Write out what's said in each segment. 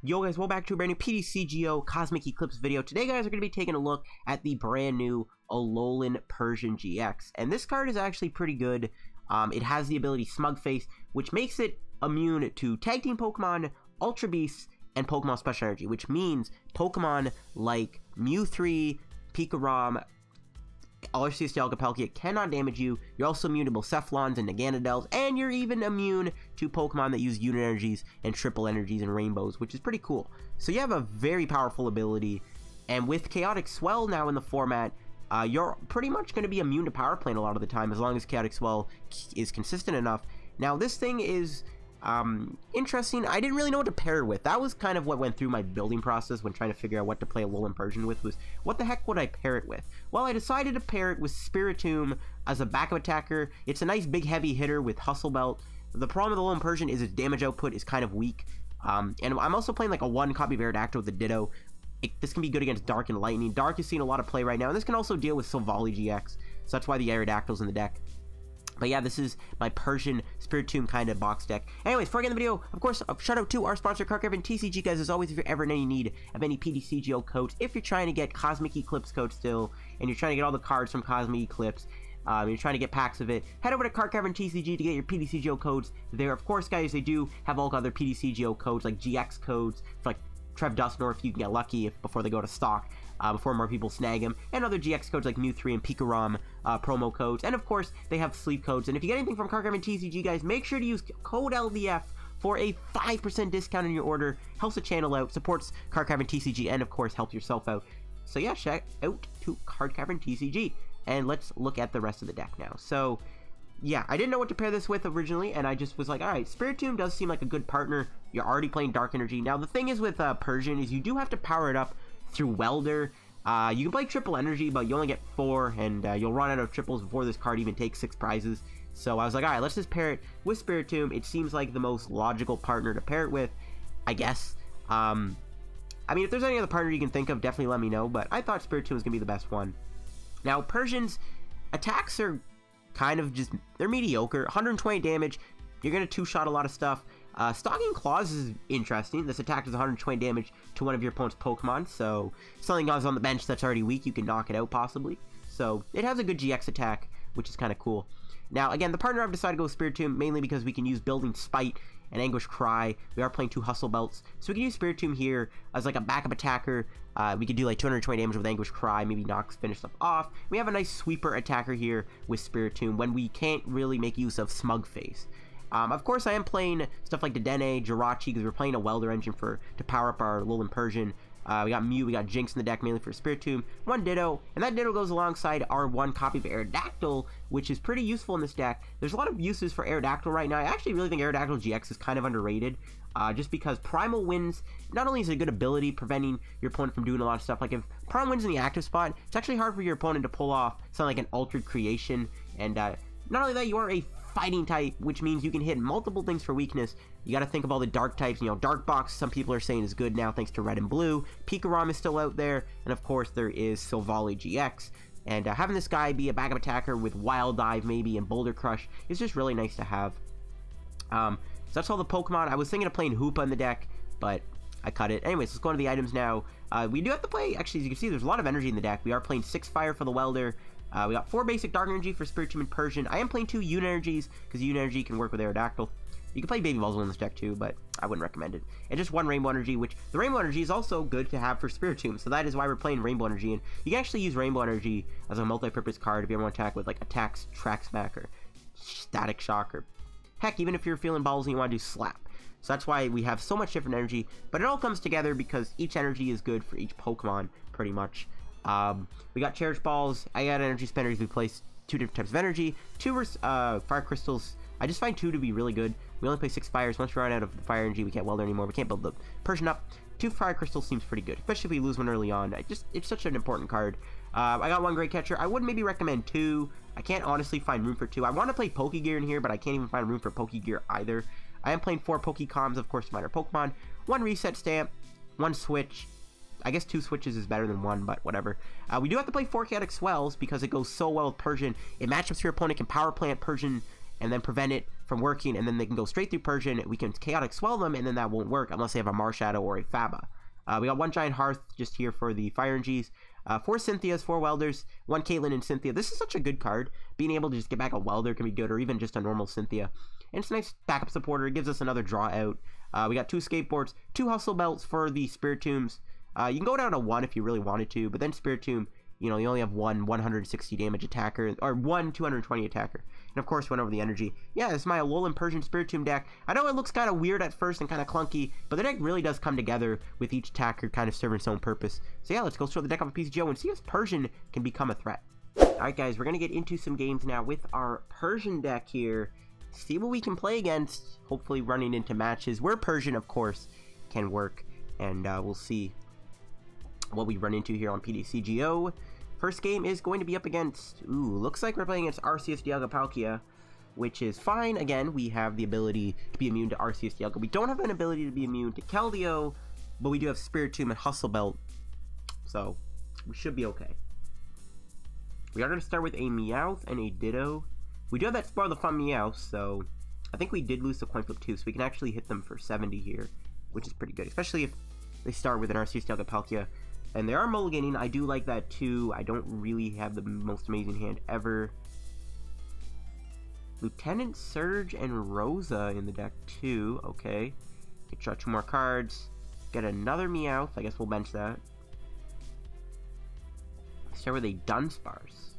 Yo guys, welcome back to a brand new PTCGO Cosmic Eclipse video. Today guys, we're going to be taking a look at the brand new Alolan Persian GX. And this card is actually pretty good. It has the ability Smug Face, which makes it immune to Tag Team Pokemon, Ultra Beasts, and Pokemon Special Energy. Which means Pokemon like Mew3, Pikarom, Arceus, Palkia cannot damage you. You're also immune to Cephalons and Naganadels, and you're even immune to Pokemon that use Unit Energies and Triple Energies and Rainbows, which is pretty cool. So you have a very powerful ability, and with Chaotic Swell now in the format, you're pretty much going to be immune to Power Plant a lot of the time, as long as Chaotic Swell is consistent enough. Now this thing is interesting. I didn't really know what to pair it with. That was kind of what went through my building process when trying to figure out what to play Alolan Persian with, was what the heck would I pair it with? Well, I decided to pair it with Spiritomb as a backup attacker. It's a nice big heavy hitter with Hustle Belt. The problem with Alolan Persian is its damage output is kind of weak. And I'm also playing like a 1 copy of Aerodactyl with the Ditto. This can be good against Dark and Lightning. Dark is seeing a lot of play right now, and this can also deal with Silvally GX. So that's why the Aerodactyl's in the deck. But yeah, this is my Persian Spiritomb kind of box deck. Anyways, before I get in the video, of course, a shout out to our sponsor, Card Caravan TCG, guys. As always, if you're ever in any need of any PTCGO codes, if you're trying to get Cosmic Eclipse codes still, and you're trying to get all the cards from Cosmic Eclipse, you're trying to get packs of it, head over to Card Caravan TCG to get your PTCGO codes there. Of course, guys, they do have all other PTCGO codes, like GX codes, for like Trev Dusknoir, if you can get lucky before they go to stock. Before more people snag them, and other GX codes like Mew3 and Pikarom promo codes, and of course they have sleeve codes. And if you get anything from Card Caravan TCG, guys, make sure to use code LVF for a 5% discount on your order. Helps the channel out, supports Card Caravan TCG, and of course helps yourself out. So yeah, check out to Card Caravan TCG, and let's look at the rest of the deck now. So yeah, I didn't know what to pair this with originally, and I just was like, alright, Spiritomb does seem like a good partner. You're already playing Dark Energy. Now the thing is with Persian is you do have to power it up through Welder. You can play Triple Energy, but you only get 4, and you'll run out of triples before this card even takes 6 prizes. So I was like, alright, let's just pair it with Spiritomb. It seems like the most logical partner to pair it with, I guess. I mean, if there's any other partner you can think of, definitely let me know, but I thought Spiritomb was going to be the best one. Now, Persian's attacks are kind of just, they're mediocre. 120 damage, you're going to two-shot a lot of stuff. Stalking Claws is interesting. This attack does 120 damage to one of your opponent's Pokemon, so something else on the bench that's already weak, you can knock it out possibly. So it has a good GX attack, which is kind of cool. Now, again, the partner I've decided to go with Spiritomb, mainly because we can use Building Spite and Anguish Cry. We are playing 2 Hustle Belts, so we can use Spiritomb here as like a backup attacker. We could do like 220 damage with Anguish Cry, maybe finish stuff off. We have a nice sweeper attacker here with Spiritomb when we can't really make use of Smug Face. Of course, I am playing stuff like Dedenne, Jirachi, because we're playing a Welder engine to power up our Alolan Persian. We got Mew, we got Jinx in the deck, mainly for Spiritomb. 1 Ditto, and that Ditto goes alongside our 1 copy of Aerodactyl, which is pretty useful in this deck. There's a lot of uses for Aerodactyl right now. I actually really think Aerodactyl GX is kind of underrated, just because Primal Winds, not only is it a good ability, preventing your opponent from doing a lot of stuff, like if Primal Winds in the active spot, it's actually hard for your opponent to pull off something like an Altered Creation, and not only that, you are a fighting type, which means you can hit multiple things for weakness. You got to think of all the dark types. You know, Dark Box, some people are saying is good now thanks to Red and Blue. Pikarom is still out there, and of course there is Silvally GX. And having this guy be a backup attacker with Wild Dive maybe and Boulder Crush is just really nice to have. So that's all the Pokemon. I was thinking of playing Hoopa in the deck, but I cut it. Anyways, let's go into the items now. We do have to play, actually, as you can see, there's a lot of energy in the deck. We are playing 6 Fire for the Welder. We got 4 basic Dark Energy for Spiritomb and Persian. I am playing 2 Unit Energies, because Unit Energy can work with Aerodactyl. You can play Baby Buzzle in this deck too, but I wouldn't recommend it. And just 1 Rainbow Energy, which the Rainbow Energy is also good to have for Spiritomb, so that is why we're playing Rainbow Energy. And you can actually use Rainbow Energy as a multi-purpose card if you ever want to attack with like Attacks, Track Smack, or Static Shock, or heck, even if you're feeling balls and you want to do Slap. So that's why we have so much different energy, but it all comes together because each energy is good for each Pokemon, pretty much. We got Cherish Balls, I got Energy Spenders, we place 2 different types of energy, 2 Fire Crystals. I just find 2 to be really good. We only play 6 Fires. Once we run out of the Fire Energy, we can't Welder anymore. We can't build the Persian up. 2 Fire Crystals seems pretty good, especially if we lose one early on. It's such an important card. I got 1 Great Catcher. I would maybe recommend 2. I can't honestly find room for 2. I want to play Pokegear in here, but I can't even find room for Pokegear either. I am playing 4 Pokecoms, of course, minor Pokemon. 1 Reset Stamp, 1 Switch. I guess 2 switches is better than 1, but whatever. We do have to play 4 Chaotic Swells because it goes so well with Persian. It matches up to your opponent, can Power Plant Persian, and then prevent it from working, and then they can go straight through Persian. We can Chaotic Swell them, and then that won't work unless they have a Marshadow or a Faba. We got 1 Giant Hearth just here for the Fire and Gs. 4 Cynthias, 4 Welders, 1 Caitlyn and Cynthia. This is such a good card. Being able to just get back a Welder can be good, or even just a normal Cynthia. And it's a nice backup supporter. It gives us another draw out. We got 2 Skateboards, 2 Hustle Belts for the Spiritombs. You can go down to 1 if you really wanted to, but then Spiritomb, you know, you only have 1 160 damage attacker, or 1 220 attacker. And of course, went over the energy. Yeah, it's my Alolan Persian Spiritomb deck. I know it looks kind of weird at first and kind of clunky, but the deck really does come together with each attacker kind of serving its own purpose. So yeah, let's go throw the deck off of PCGO and see if Persian can become a threat. Alright guys, we're going to get into some games now with our Persian deck here. See what we can play against, hopefully running into matches where Persian, of course, can work. And we'll see what we run into here on PTCGO. First game is going to be up against, looks like we're playing against Arceus Dialga Palkia, which is fine. Again, we have the ability to be immune to Arceus Dialga. We don't have an ability to be immune to Keldeo, but we do have Spiritomb and Hustle Belt, so we should be okay. We are going to start with a Meowth and a Ditto. We do have that Spoil the Fun Meowth, so I think we did lose the coin flip too, so we can actually hit them for 70 here, which is pretty good, especially if they start with an Arceus Dialga Palkia. And they are mulliganing. I do like that too. I don't really have the most amazing hand ever. Lieutenant Surge and Rosa in the deck too. Okay. Get draw 2 more cards. Get another Meowth. I guess we'll bench that. Start with a Dunsparce.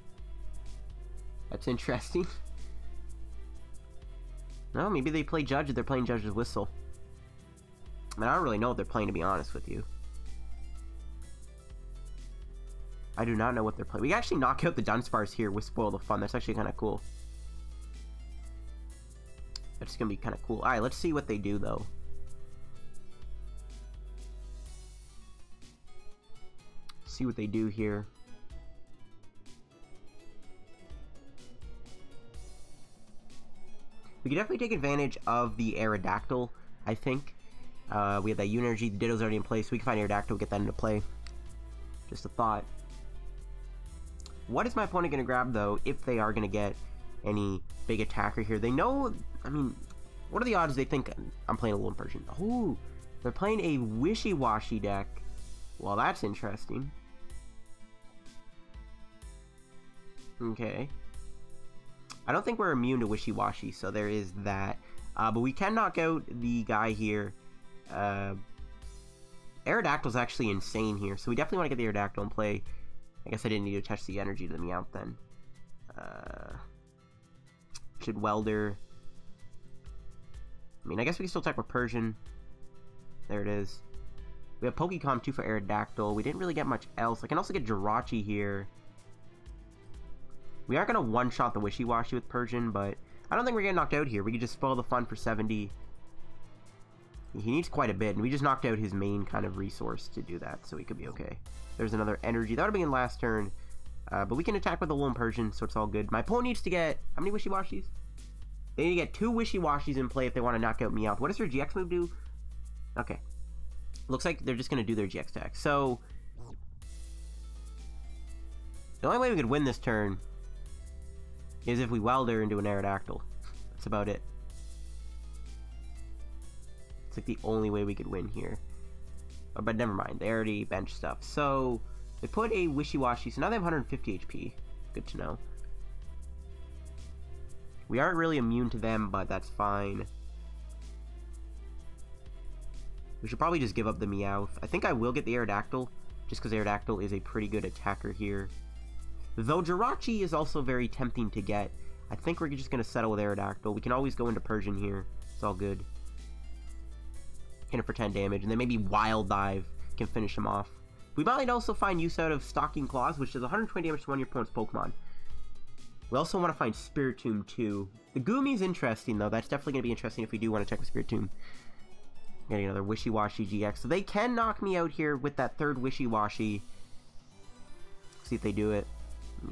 That's interesting. No, maybe they play Judge if they're playing Judge's Whistle. I mean, I don't really know what they're playing, to be honest with you. I do not know what they're playing. We actually knock out the Dunsparce here with Spoil the Fun. That's actually kind of cool. That's going to be kind of cool. Alright, let's see what they do, though. See what they do here. We can definitely take advantage of the Aerodactyl, I think. We have that Unenergy. The Ditto's already in place. So we can find Aerodactyl, get that into play. Just a thought. What is my opponent going to grab, though, if they are going to get any big attacker here? They know, I mean, what are the odds they think I'm playing Alolan Persian? Oh, they're playing a Wishy-Washy deck. Well, that's interesting. Okay. I don't think we're immune to Wishy-Washy, so there is that. But we can knock out the guy here. Aerodactyl's actually insane here, so we definitely want to get the Aerodactyl in play. I guess I didn't need to attach the energy to the Meowth then. Should Welder. I mean, I guess we can still attack with Persian. There it is. We have Pokecom 2 for Aerodactyl. We didn't really get much else. I can also get Jirachi here. We aren't going to one-shot the Wishy-Washy with Persian, but I don't think we're getting knocked out here. We can just Spoil the Fun for 70. He needs quite a bit, and we just knocked out his main kind of resource to do that, so he could be okay. There's another energy. That would have been last turn, but we can attack with the Alolan Persian, so it's all good. My opponent needs to get... How many Wishy-Washys? They need to get 2 Wishy-Washys in play if they want to knock out Meowth. What does their GX move do? Okay. Looks like they're just going to do their GX attack. So, the only way we could win this turn is if we Welder into an Aerodactyl. That's about it. It's like the only way we could win here. But never mind, they already benched stuff. So, they put a Wishy-Washy, so now they have 150 HP. Good to know. We aren't really immune to them, but that's fine. We should probably just give up the Meowth. I think I will get the Aerodactyl, just because Aerodactyl is a pretty good attacker here. Though Jirachi is also very tempting to get. I think we're just going to settle with Aerodactyl. We can always go into Persian here. It's all good. Hit it for 10 damage, and then maybe Wild Dive can finish him off. We might also find use out of Stalking Claws, which does 120 damage to one of your opponent's Pokemon. We also want to find Spiritomb too. The Gummy's interesting, though. That's definitely going to be interesting if we do want to check with Spiritomb. Getting another Wishy-Washy GX. So they can knock me out here with that third Wishy-Washy. See if they do it.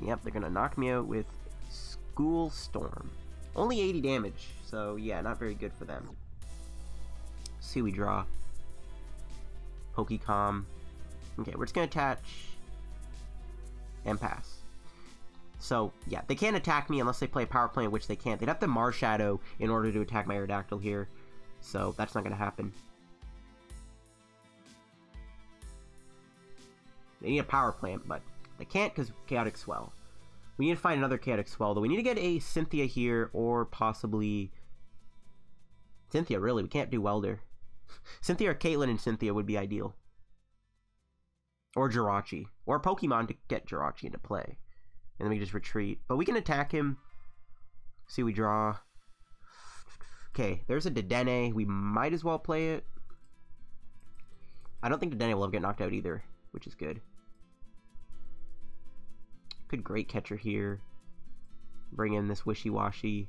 Yep, they're going to knock me out with School Storm. Only 80 damage, so yeah, not very good for them. See, we draw. Pokecom. Okay, we're just going to attach and pass. So, yeah, they can't attack me unless they play a power play, which they can't. They'd have to Marshadow in order to attack my Aerodactyl here. So, that's not going to happen. They need a power plant, but they can't because Chaotic Swell. We need to find another Chaotic Swell, though. We need to get a Cynthia here, or possibly... Cynthia, really. We can't do Welder. Cynthia or Caitlyn and Cynthia would be ideal. Or Jirachi. Or a Pokemon to get Jirachi into play. And then we just retreat. But we can attack him. See, we draw. Okay, there's a Dedenne. We might as well play it. I don't think Dedenne will ever get knocked out either, which is good. Good Great Catcher here. Bring in this Wishy-Washy.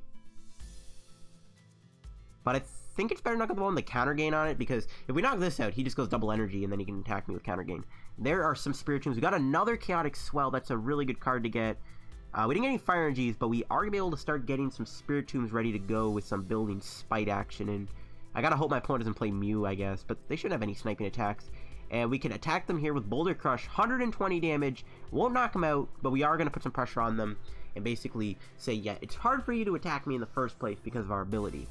But I think it's better knock out the one with the counter gain on it, because if we knock this out, he just goes double energy, and then he can attack me with counter gain. There are some Spiritombs. We got another Chaotic Swell. That's a really good card to get. We didn't get any Fire Energies, but we are going to be able to start getting some Spiritombs ready to go with some building Spite action. And I gotta hope my opponent doesn't play Mew, I guess, but they shouldn't have any sniping attacks. And we can attack them here with Boulder Crush, 120 damage. Won't knock them out, but we are going to put some pressure on them and basically say, yeah, it's hard for you to attack me in the first place because of our ability.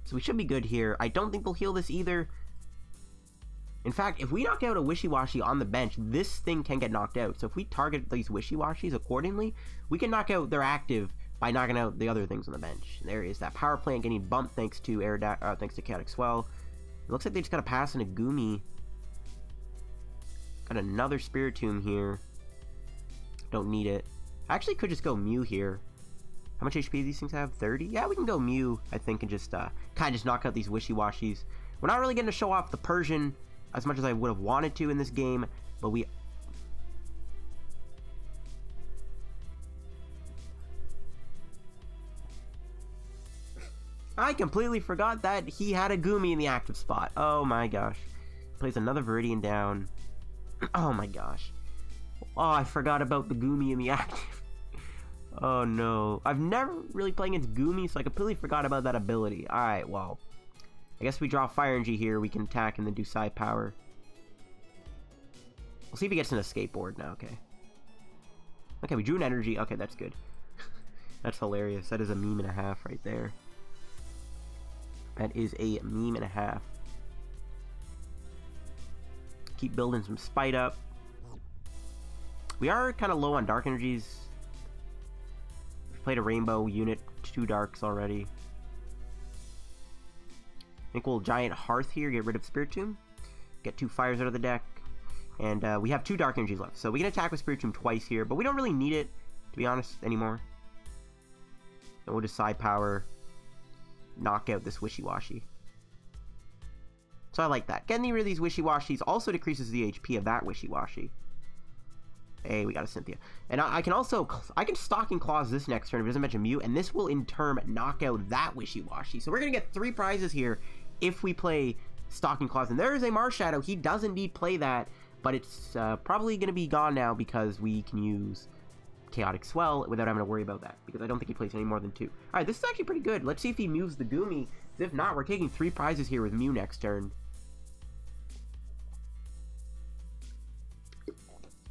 So we should be good here. I don't think they'll heal this either. In fact, if we knock out a Wishy-Washy on the bench, this thing can get knocked out. So if we target these Wishy-Washys accordingly, we can knock out their active by knocking out the other things on the bench. There is that power plant getting bumped thanks to thanks to Chaotic Swell. It looks like they just got a pass in a Goomy. Got another Spiritomb here. Don't need it. I actually could just go Mew here. How much HP do these things have? 30? Yeah, we can go Mew, I think, and just kind of just knock out these Wishy-Washys. We're not really getting to show off the Persian as much as I would have wanted to in this game, but we... I completely forgot that he had a Goomy in the active spot. Oh my gosh. Plays another Viridian down. Oh my gosh. Oh, I forgot about the Goomy in the active. Oh no. I've never really played against Goomy, so I completely forgot about that ability. Alright, well. I guess we draw Fire Energy here. We can attack and then do Side Power. We'll see if he gets an Escape Board now, okay. Okay, we drew an Energy. Okay, that's good. That's hilarious. That is a meme and a half right there. That is a meme and a half. Keep building some Spite up. We are kind of low on Dark Energies. We've played a Rainbow unit, 2 Darks already. I think we'll Giant Hearth here, get rid of Spiritomb. Get 2 Fires out of the deck. And we have 2 Dark Energies left. So we can attack with Spiritomb twice here, but we don't really need it, to be honest, anymore. And we'll just Side Power. Knock out this Wishy-Washy. So I like that. Getting rid of these Wishy-Washys also decreases the HP of that Wishy-Washy. Hey, we got a Cynthia. And I can also... I can Stalking Claws this next turn if it doesn't mention Mew, and this will in turn knock out that Wishy-Washy. So we're going to get 3 prizes here if we play Stalking Claws. And there is a Marshadow. He does indeed play that, but it's probably going to be gone now because we can use Chaotic Swell without having to worry about that, because I don't think he plays any more than 2. Alright, this is actually pretty good. Let's see if he moves the Goomy. If not, we're taking 3 prizes here with Mew next turn.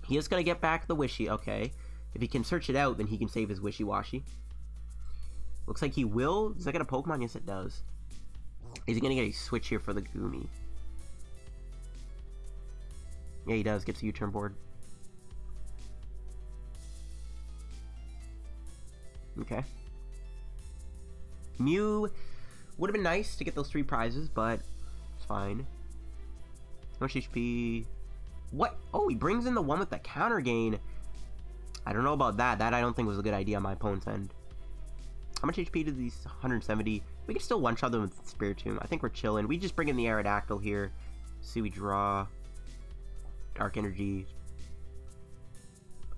He is going to get back the Wishy. Okay. If he can search it out, then he can save his Wishy-Washy. Looks like he will. Does that get a Pokemon? Yes, it does. Is he going to get a switch here for the Goomy? Yeah, he does. Gets a U-turn board. Okay. Mew would have been nice to get those 3 prizes, but it's fine. How much HP? What? Oh, he brings in the one with the counter gain. I don't know about that. That I don't think was a good idea on my opponent's end. How much HP do these? 170. We can still one-shot them with Spiritomb. I think we're chilling. We just bring in the Aerodactyl here. See, we draw Dark Energy.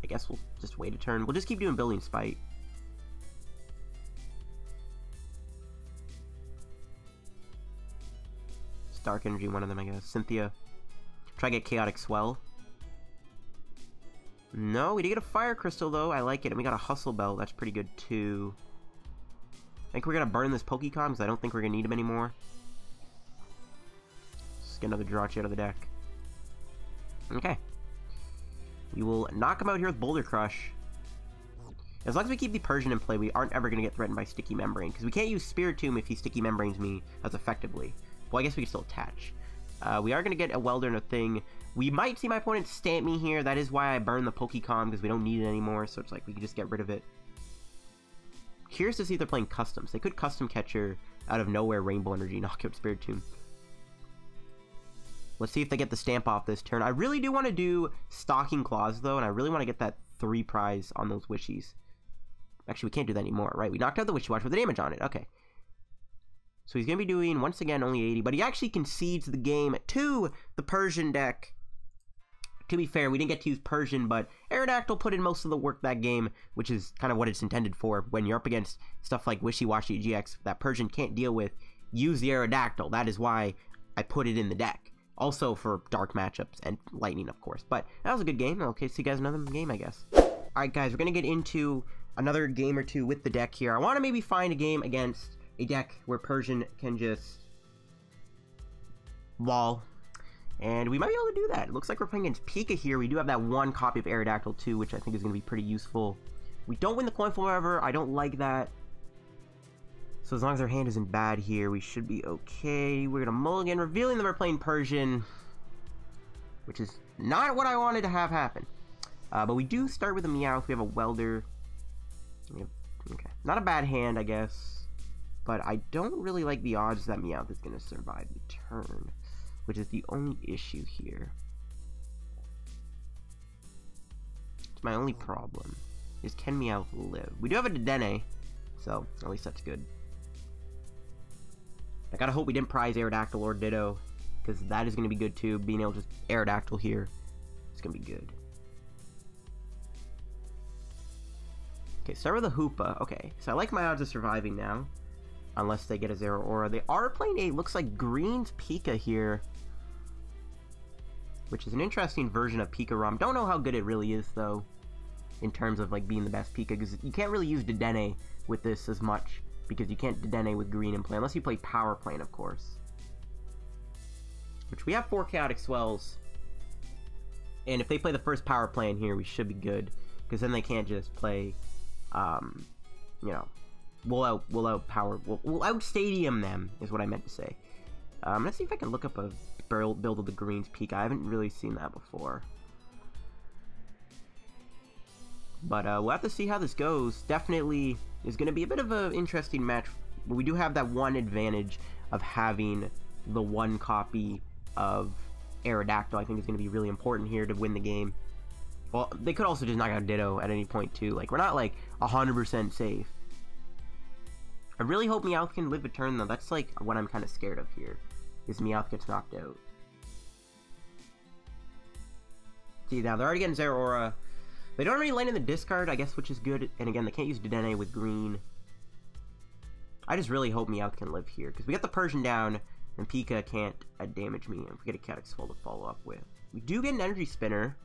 I guess we'll just wait a turn. We'll just keep doing Building Spite. Dark Energy, one of them, I guess. Cynthia. Try to get Chaotic Swell. No, we did get a Fire Crystal, though. I like it. And we got a Hustle Bell. That's pretty good, too. I think we're going to burn this Pokecom, because I don't think we're going to need him anymore. Let's get another Jirachi out of the deck. Okay. We will knock him out here with Boulder Crush. As long as we keep the Persian in play, we aren't ever going to get threatened by Sticky Membrane, because we can't use Spiritomb if he Sticky Membranes me as effectively. Well, I guess we can still attach. We are going to get a Welder and a thing. We might see my opponent stamp me here. That is why I burned the Pokecom, because we don't need it anymore, so it's like we can just get rid of it. Curious to see if they're playing customs. They could custom catcher out of nowhere Rainbow Energy, knock out Spiritomb. Let's see if they get the stamp off this turn. I really do want to do Stalking Claws, though, and I really want to get that 3 prize on those Wishies. Actually, we can't do that anymore, right? We knocked out the Wishiwashi with the damage on it. Okay. So he's going to be doing, once again, only 80, but he actually concedes the game to the Persian deck. To be fair, we didn't get to use Persian, but Aerodactyl put in most of the work that game, which is kind of what it's intended for. When you're up against stuff like Wishiwashi GX that Persian can't deal with, use the Aerodactyl. That is why I put it in the deck. Also for dark matchups and lightning, of course. But that was a good game. Okay, see you guys another game, I guess. Alright, guys, we're going to get into another game or two with the deck here. I want to maybe find a game against a deck where Persian can just wall. And we might be able to do that. It looks like we're playing against Pika here. We do have that one copy of Aerodactyl too, which I think is going to be pretty useful. We don't win the coin flip, however. I don't like that. So as long as our hand isn't bad here, we should be okay. We're going to mulligan, revealing that we're playing Persian, which is not what I wanted to have happen. But we do start with a Meowth. We have a Welder. Okay. Not a bad hand, I guess. But I don't really like the odds that Meowth is going to survive the turn, which is the only issue here. It's my only problem, is can Meowth live? We do have a Dedenne, so at least that's good. I gotta hope we didn't prize Aerodactyl or Ditto, because that is going to be good too. Being able to just Aerodactyl here is going to be good. Okay, start with a Hoopa. Okay, so I like my odds of surviving now, unless they get a Zeraora. They are playing a, looks like Green's Pika here, which is an interesting version of Pika ROM. Don't know how good it really is, though, in terms of like being the best Pika, because you can't really use Dedenne with this as much, because you can't Dedenne with Green in play, unless you play Power Plane, of course. Which we have 4 Chaotic Swells, and if they play the first Power Plane here, we should be good, because then they can't just play, you know, we'll out Stadium them, is what I meant to say. Let's see if I can look up a build of the Greens Pika. I haven't really seen that before. But we'll have to see how this goes. Definitely is going to be a bit of an interesting match. But we do have that one advantage of having the one copy of Aerodactyl. I think is going to be really important here to win the game. Well, they could also just knock out Ditto at any point too. Like, we're not like 100% safe. I really hope Meowth can live a turn though. That's like what I'm kind of scared of here, is Meowth gets knocked out. See, now they're already getting Zeraora. They don't really land in the discard, I guess, which is good. And again, they can't use Dedenne with Green. I just really hope Meowth can live here, because we got the Persian down, and Pika can't damage me, and we get a Chaotic Swell to follow up with. We do get an Energy Spinner.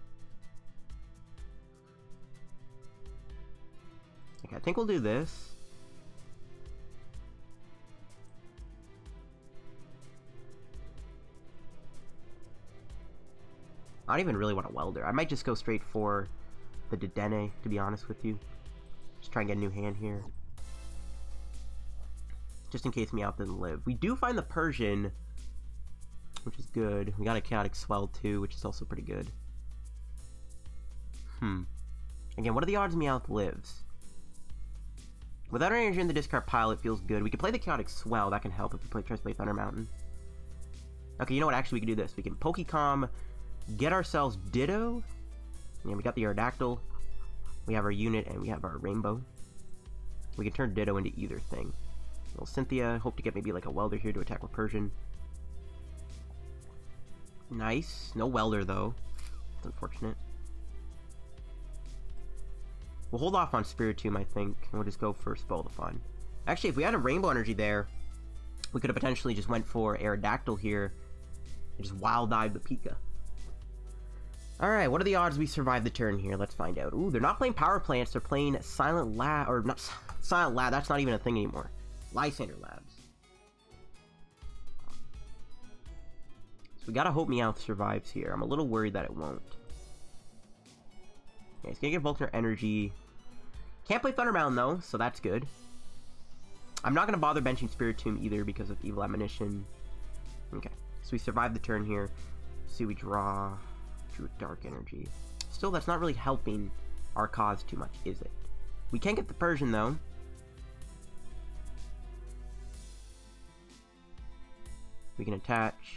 Okay, I think we'll do this. I don't even really want a Welder. I might just go straight for the Dedenne, to be honest with you. Just try and get a new hand here, just in case Meowth doesn't live. We do find the Persian, which is good. We got a Chaotic Swell too, which is also pretty good. Again, what are the odds Meowth lives? Without our energy in the discard pile, it feels good. We can play the Chaotic Swell. That can help if we try to play Thunder Mountain. Okay, you know what? Actually, we can do this. We can Pokecom, get ourselves Ditto. Yeah, we got the Aerodactyl. We have our unit, and we have our Rainbow. We can turn Ditto into either thing. Little Cynthia. Hope to get maybe like a Welder here to attack with Persian. Nice. No Welder, though. It's unfortunate. We'll hold off on Spiritomb, I think, and we'll just go for Spoil the Fun. Actually, if we had a Rainbow Energy there, we could have potentially just went for Aerodactyl here and just Wild Dive the Pika. Alright, what are the odds we survive the turn here? Let's find out. Ooh, they're not playing Power Plants, they're playing Silent Lab, or not Silent Lab, that's not even a thing anymore. Lysander Labs. So we gotta hope Meowth survives here. I'm a little worried that it won't. Yeah, he's gonna get Voltner Energy. Can't play Thunderbound though, so that's good. I'm not gonna bother benching Spiritomb either because of Evil Admonition. Okay, so we survived the turn here. Let's see, we drew a Dark Energy. Still, that's not really helping our cause too much, is it? We can get the Persian though. We can attach.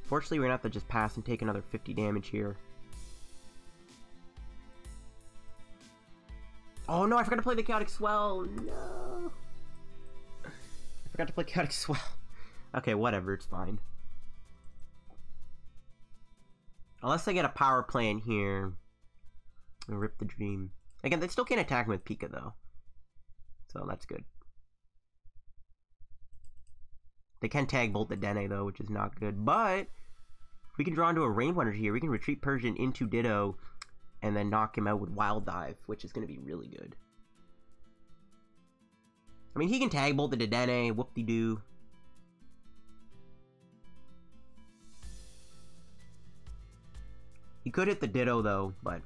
Fortunately, we're gonna have to just pass and take another 50 damage here. Oh no, I forgot to play the Chaotic Swell. No. I forgot to play Chaotic Swell. Okay, whatever, it's fine. Unless I get a power play in here. And rip the Dream. Again, they still can't attack him with Pika though. So that's good. They can tag Bolt the Dene though, which is not good. But we can draw into a Rainbow Energy here. We can retreat Persian into Ditto and then knock him out with Wild Dive, which is going to be really good. I mean, he can tag Bolt the Dene, whoop-de-doo. He could hit the Ditto though, but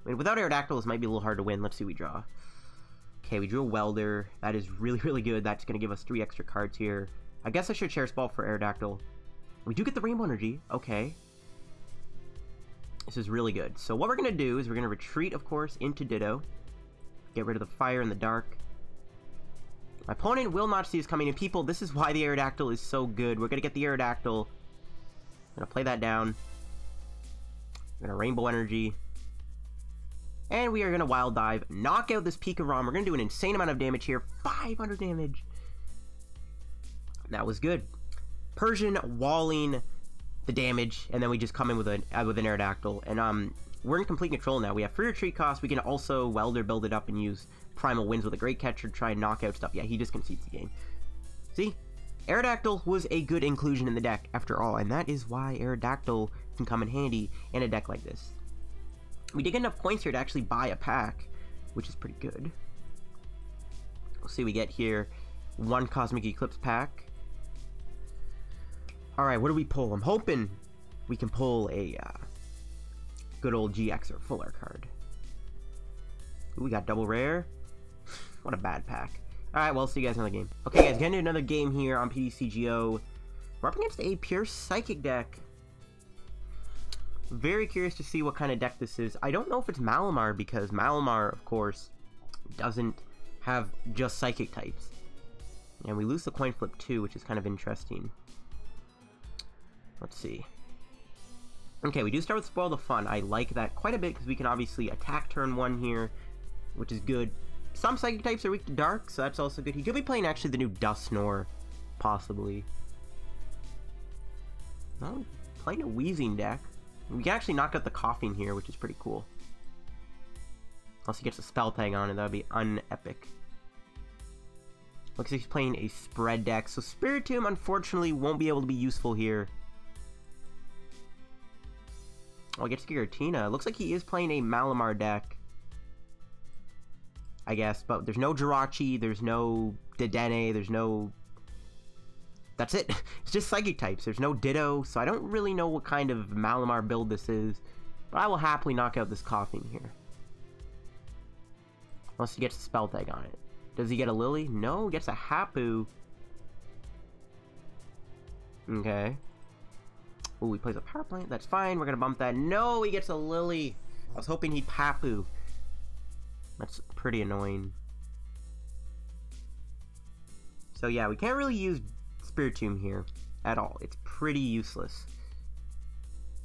I mean, without Aerodactyl, this might be a little hard to win. Let's see what we draw. Okay, we drew a Welder. That is really, really good. That's going to give us 3 extra cards here. I guess I should Cherish Ball for Aerodactyl. We do get the Rainbow Energy. Okay. This is really good. So what we're going to do is we're going to retreat, of course, into Ditto. Get rid of the Fire and the Dark. My opponent will not see us coming in. People, this is why the Aerodactyl is so good. We're going to get the Aerodactyl. I'm going to play that down. We're going to Rainbow Energy. And we are going to Wild Dive. Knock out this Pika ROM. We're going to do an insane amount of damage here. 500 damage. That was good. Persian walling the damage, and then we just come in with an Aerodactyl. And we're in complete control now. We have free retreat cost. We can also Welder build it up and use Primal Winds with a Great Catcher to try and knock out stuff. Yeah, he just concedes the game. See? Aerodactyl was a good inclusion in the deck, after all, and that is why Aerodactyl can come in handy in a deck like this. We did get enough points here to actually buy a pack, which is pretty good. We'll see what we get here. 1 Cosmic Eclipse pack. Alright, what do we pull? I'm hoping we can pull a good old GX or full art card. Ooh, we got double rare. What a bad pack. Alright, well, see you guys in another game. Okay, guys, getting into another game here on PTCGO. We're up against a pure Psychic deck. Very curious to see what kind of deck this is. I don't know if it's Malamar, because Malamar, of course, doesn't have just Psychic types. And we lose the coin flip too, which is kind of interesting. Let's see. Okay, we do start with Spoil the Fun. I like that quite a bit because we can obviously attack turn 1 here, which is good. Some Psychic types are weak to Dark, so that's also good. He could be playing actually the new Dusknoir, possibly. No, playing a Wheezing deck. We can actually knock out the Coughing here, which is pretty cool. Unless he gets a Spell Tag on it, that would be unepic. Looks like he's playing a Spread deck, so Spiritomb unfortunately won't be able to be useful here. Oh, he gets Giratina. Looks like he is playing a Malamar deck, I guess, but there's no Jirachi, there's no Dedenne, there's no... That's it. It's just Psychic types. There's no Ditto, so I don't really know what kind of Malamar build this is, but I will happily knock out this Coughing here. Unless he gets a Spell Tag on it. Does he get a Lily? No, he gets a Hapu. Okay. Ooh, he plays a Power Plant. That's fine. We're going to bump that. No, he gets a Lily. I was hoping he'd Hapu. That's pretty annoying. So yeah, we can't really use Spiritomb here at all. It's pretty useless.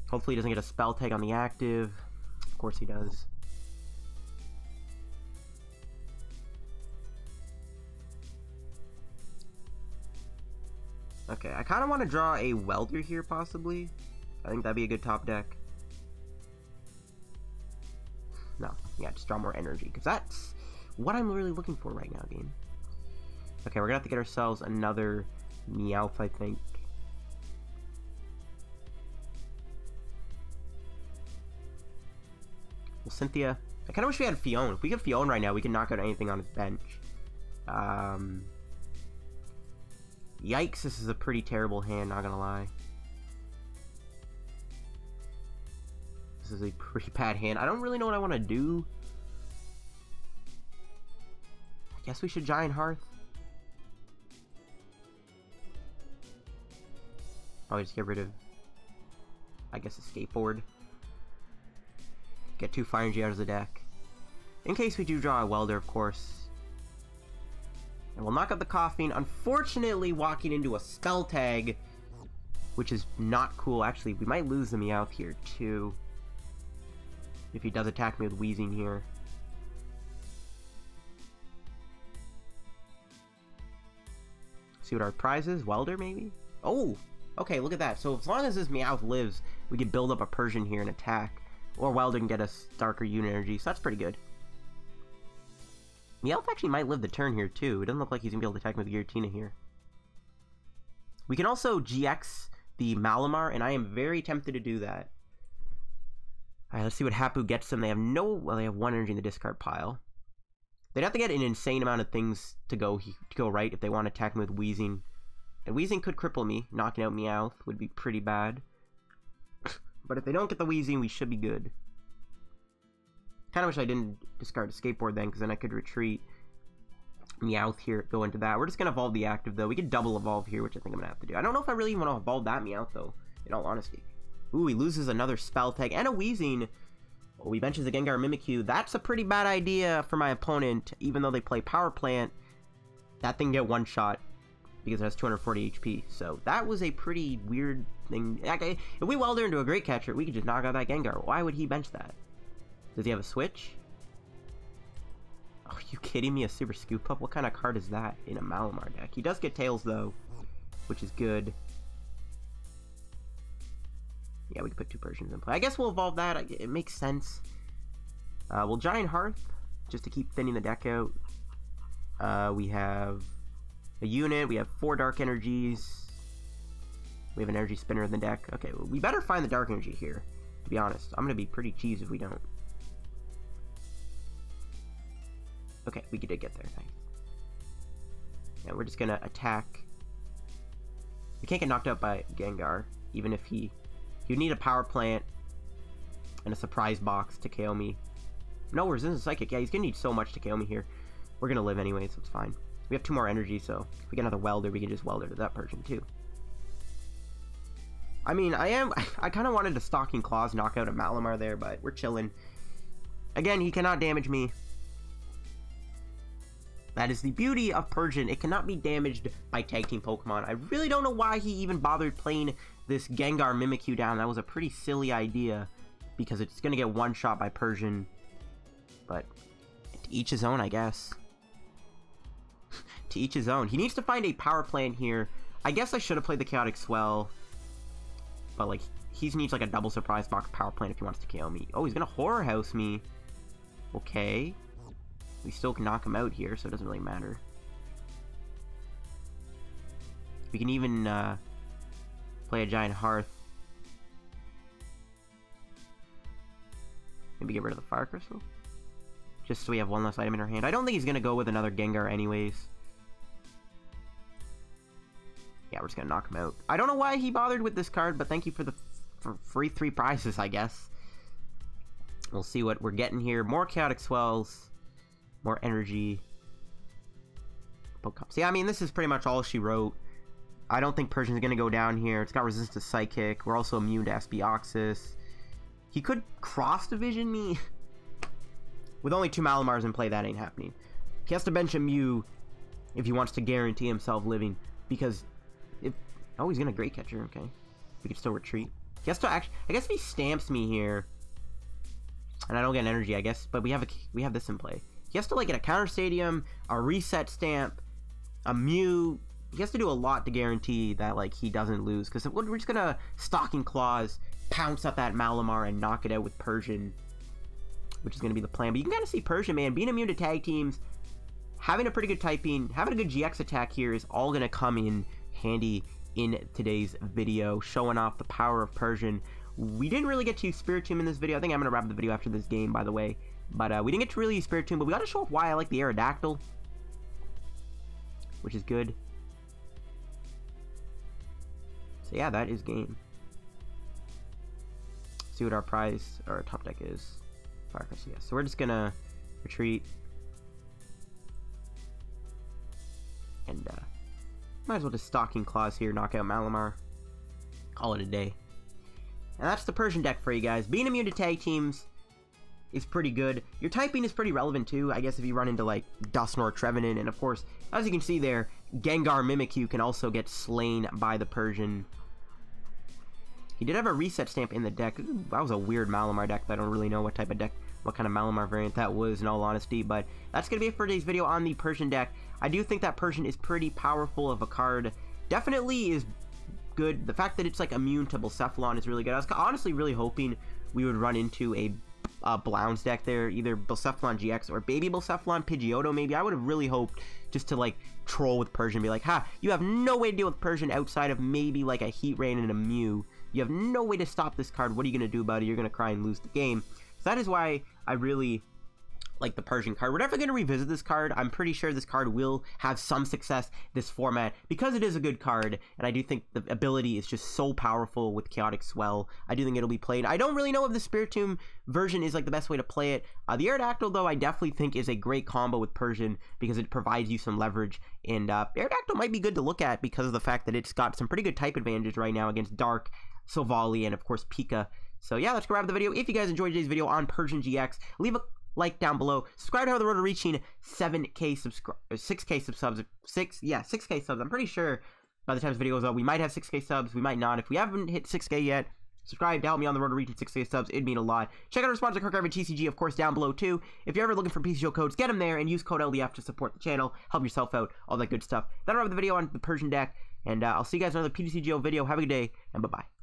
Hopefully he doesn't get a Spell Tag on the active. Of course he does. Okay, I kind of want to draw a Welder here, possibly. I think that'd be a good top deck. No, yeah, just draw more energy, because that's what I'm really looking for right now, game. Okay, we're gonna have to get ourselves another Meowth, I think. Well, Cynthia. I kind of wish we had Fion. If we get Fion right now, we can knock out anything on his bench. Yikes, this is a pretty terrible hand, not gonna lie. This is a pretty bad hand. I don't really know what I want to do. I guess we should Giant Hearth. Probably just get rid of, I guess, a Skateboard. Get 2 Fire Energy out of the deck. In case we do draw a Welder, of course. And we'll knock out the Koffing. Unfortunately, walking into a Spell Tag, which is not cool. Actually, we might lose the Meowth here, too. If he does attack me with Wheezing here. See what our prize is? Welder, maybe? Oh! Okay, look at that. So as long as this Meowth lives, we can build up a Persian here and attack. Or Welder can get us darker unit energy, so that's pretty good. Meowth actually might live the turn here, too. It doesn't look like he's going to be able to attack me with Giratina here. We can also GX the Malamar, and I am very tempted to do that. Alright, let's see what Hapu gets them. They have well, they have 1 energy in the discard pile. They'd have to get an insane amount of things to go right if they want to attack me with Wheezing. And Wheezing could cripple me. Knocking out Meowth would be pretty bad. But if they don't get the Wheezing, we should be good. Kind of wish I didn't discard a Skateboard then, because then I could retreat Meowth here, go into that. We're just going to evolve the active, though. We could double evolve here, which I think I'm going to have to do. I don't know if I really even want to evolve that Meowth, though, in all honesty. Ooh, he loses another Spell Tag and a Wheezing. Oh, he benches a Gengar Mimikyu. That's a pretty bad idea for my opponent, even though they play Power Plant. That thing get one shot because it has 240 HP. So that was a pretty weird thing. If we Welder into a Great Catcher, we could just knock out that Gengar. Why would he bench that? Does he have a switch? Oh, are you kidding me? A Super Scoop Up? What kind of card is that in a Malamar deck? He does get Tails, though, which is good. Yeah, we can put 2 Persians in play. I guess we'll evolve that. It makes sense. We'll Giant Hearth, just to keep thinning the deck out. We have a unit. We have 4 Dark Energies. We have an Energy Spinner in the deck. Okay, well, we better find the Dark Energy here, to be honest. I'm going to be pretty cheesed if we don't. Okay, we did get there, thanks. Yeah, we're just gonna attack. We can't get knocked out by Gengar, even if he would need a Power Plant and a Surprise Box to KO me. No, Resistance Psychic. Yeah, he's gonna need so much to KO me here. We're gonna live anyway, so it's fine. We have 2 more energy, so if we get another Welder, we can just Welder to that person too. I mean, I kind of wanted to Stalking Claws knock out a Malamar there, but we're chilling. Again, he cannot damage me. That is the beauty of Persian. It cannot be damaged by Tag Team Pokemon. I really don't know why he even bothered playing this Gengar Mimikyu down. That was a pretty silly idea, because it's going to get one shot by Persian. But to each his own, I guess. To each his own. He needs to find a Power Plant here. I guess I should have played the Chaotic Swell. But, like, he needs, like, a double Surprise Box Power Plant if he wants to KO me. Oh, he's going to Horror House me. Okay. We still can knock him out here, so it doesn't really matter. We can even play a Giant Hearth. Maybe get rid of the Fire Crystal? Just so we have one less item in our hand. I don't think he's going to go with another Gengar anyways. Yeah, we're just going to knock him out. I don't know why he bothered with this card, but thank you for the free 3 prizes, I guess. We'll see what we're getting here. More Chaotic Swells. More energy. Pokemon. See, I mean, this is pretty much all she wrote. I don't think Persian's going to go down here. It's got resistance to Psychic. We're also immune to Aspeoxys. He could Cross Division me. With only 2 Malamars in play, that ain't happening. He has to bench a Mew if he wants to guarantee himself living. Because if... Oh, he's going to Great Catcher. Okay. We can still retreat. He has to actually... I guess if he stamps me here... And I don't get an energy, I guess. But we have this in play. He has to, like, get a Counter Stadium, a Reset Stamp, a Mew. He has to do a lot to guarantee that, like, he doesn't lose. Because we're just going to Stalking Claws, pounce up that Malamar, and knock it out with Persian. Which is going to be the plan. But you can kind of see Persian, man, being immune to tag teams, having a pretty good typing, having a good GX attack here is all going to come in handy in today's video, showing off the power of Persian. We didn't really get to use Spiritomb in this video. I think I'm going to wrap the video after this game, by the way. But we didn't get to really use Spiritomb, but we got to show off why I like the Aerodactyl. Which is good. So yeah, that is game. See what our prize or our top deck is. Firecrest, yes. So we're just gonna retreat. And might as well just Stalking Claws here, knock out Malamar. Call it a day. And that's the Persian deck for you guys. Being immune to tag teams is pretty good. Your typing is pretty relevant too, I guess, if you run into like Dusknoir, Trevenant, and of course, as you can see there, Gengar Mimikyu can also get slain by the Persian. He did have a reset stamp in the deck. That was a weird Malamar deck. I don't really know what type of deck, what kind of Malamar variant that was, in all honesty. But that's going to be it for today's video on the Persian deck. I do think that Persian is pretty powerful of a card. Definitely is good. The fact that it's like immune to Blacephalon is really good. I was honestly really hoping we would run into a Blounce deck there, either Blacephalon GX or Baby Blacephalon Pidgeotto maybe. I would have really hoped just to like troll with Persian, be like, ha, you have no way to deal with Persian outside of maybe like a Heat Rain and a Mew. You have no way to stop this card. What are you going to do about it? You're going to cry and lose the game. So that is why I really like the Persian card. We're never going to revisit this card. I'm pretty sure this card will have some success this format because it is a good card, and I do think the ability is just so powerful with Chaotic Swell. I do think it'll be played. I don't really know if the Spiritomb version is like the best way to play it. The Aerodactyl, though, I definitely think is a great combo with Persian because it provides you some leverage, and Aerodactyl might be good to look at because of the fact that it's got some pretty good type advantages right now against Dark, Silvally, and of course Pika. So yeah, let's grab the video. If you guys enjoyed today's video on Persian GX, leave a like down below. Subscribe to How the Road to reaching 6K subs. 6K subs. I'm pretty sure by the time this video goes out, we might have 6K subs. We might not. If we haven't hit 6K yet, subscribe to help me on the road to reaching 6K subs. It'd mean a lot. Check out our sponsor, Kirk Irving TCG, of course, down below too. If you're ever looking for PCGO codes, get them there and use code LDF to support the channel. Help yourself out. All that good stuff. That'll wrap the video on the Persian deck. And I'll see you guys in another PCGO video. Have a good day, and bye-bye.